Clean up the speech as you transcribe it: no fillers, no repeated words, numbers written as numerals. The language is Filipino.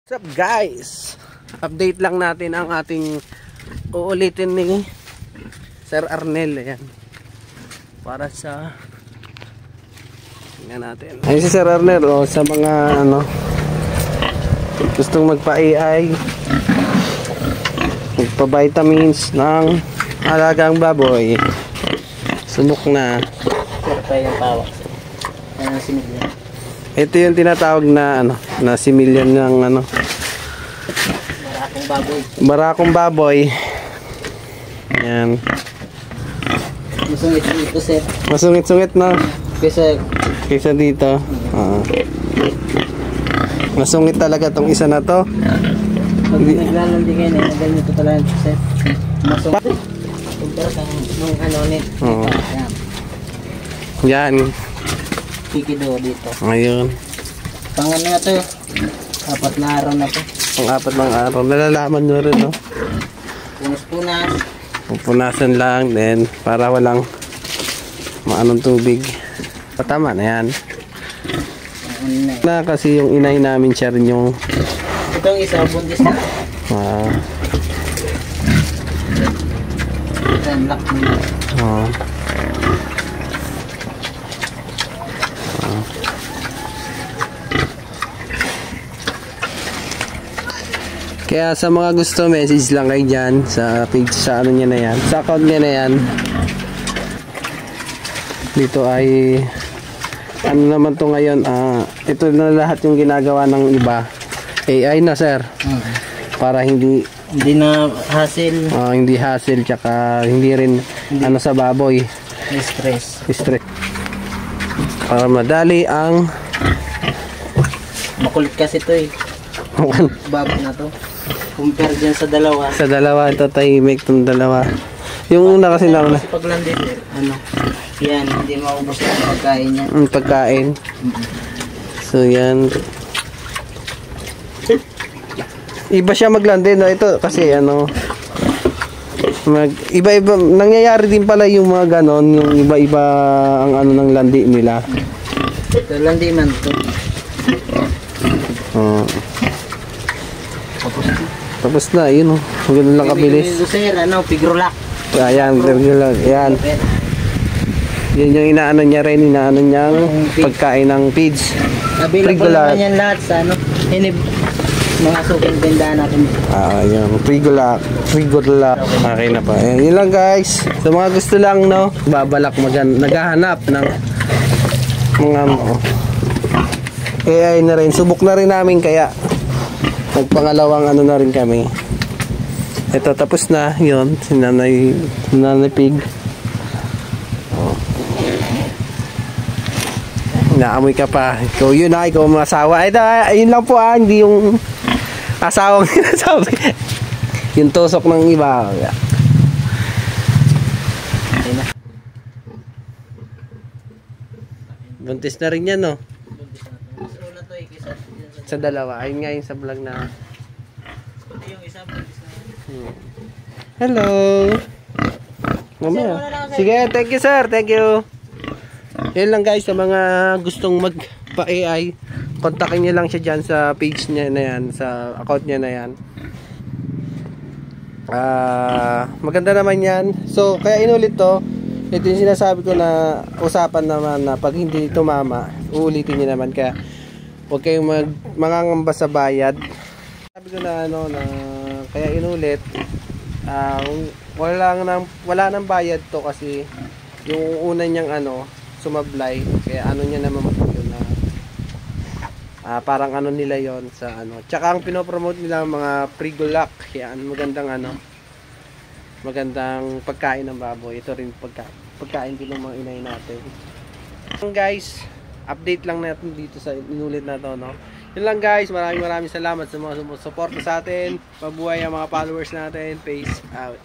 What's up guys? Update lang natin ang ating uulitin ni Sir Arnel. Ayan. Para sa tingnan natin. Ayun si Sir Arnel sa mga gustong magpa-AI, magpa-vitamins ng alagang baboy. Sunok na. Yung pawak. Ayan ang similyan. Ito yung tinatawag na na similyan ng Barakong baboy. Barakong baboy. Ayan. Masungit ito, sir. Masungit-sungit na Kesa dito. Masungit talaga tong isa na to. pag naglalandi kayo na ganyan ito talaga, sir. Masungit. Kumpara sa nung nit. Ayan. Yan. Kikido dito. Ngayon. Pang na to. 4 na araw na to. Pang-4 ng araw. Nalalaman nyo rin, no? Punas-punas. Pupunasan lang din para walang maanong tubig. Patama na yan. Na kasi yung inay namin siya rin yung Itong isa, buntis na. Ayan, lock nila. Kaya sa mga gusto, message lang kayo dyan sa page, sa niya na yan, sa account niya na yan. Dito ay naman to ngayon, ito na lahat yung ginagawa ng iba, AI na, sir. Para hindi na hassle. Hindi hassle, tsaka hindi rin sa baboy Stress. Para madali ang Makulit kasi ito eh. Baboy na to. Compare dyan sa dalawa. Sa dalawa, ito tahimik itong dalawa. Yung una kasi Kasi pag landed, yan, hindi maubos yung pagkain niya. Pagkain. So yan. Iba siya maglandi, no? Ito kasi iba-iba, nangyayari din pala yung mga ganon, yung iba-iba ang ng landi nila. Ito, landi man to. Tapos na, yun maganda lang kabilis. Sir, pigrolak. Ayan, yan. Yan yung inaano niya rin, niyang pagkain ng feeds. Available naman yan lahat sa mga suking benda natin. Yan, Frigolac. Okay na pa. Ayan, yun lang guys. Sa mga gusto lang, babalak naghahanap ng mga AI na rin. Subok na rin namin kaya nagpangalawang na rin kami. Ito tapos na yun, si Nanay Pig. Naamoy ka pa. Ikaw masawa. Ito, yun lang po hindi yung asawang sinasabi. Yung tusok ng iba. Buntis na rin yan, no? Sa dalawa. Ayun nga yung sa vlog na. Hello. Sige, thank you sir. Thank you. Yan lang guys, sa mga gustong magpa-AI, kontakin nyo lang siya dyan sa page niya na yan, sa account niya na yan. Maganda naman yan. So, kaya inulit to. Ito yung sinasabi ko na usapan naman na pag hindi tumama, uulitin nyo naman. Kaya huwag kayong mangangamba sa bayad. Sabi ko na na kaya inulit, wala nang bayad to kasi yung una niyang sumablay, kaya niya naman yun na parang nila yon sa tsaka ang pinopromote nila mga Frigolac, kaya magandang pagkain ng baboy. Ito rin pagkain din ng mga inay natin. Guys, update lang natin dito sa inulit na to, yun lang guys, maraming salamat sa mga sumusuporta sa atin. Mabuhay ang mga followers natin. Peace out.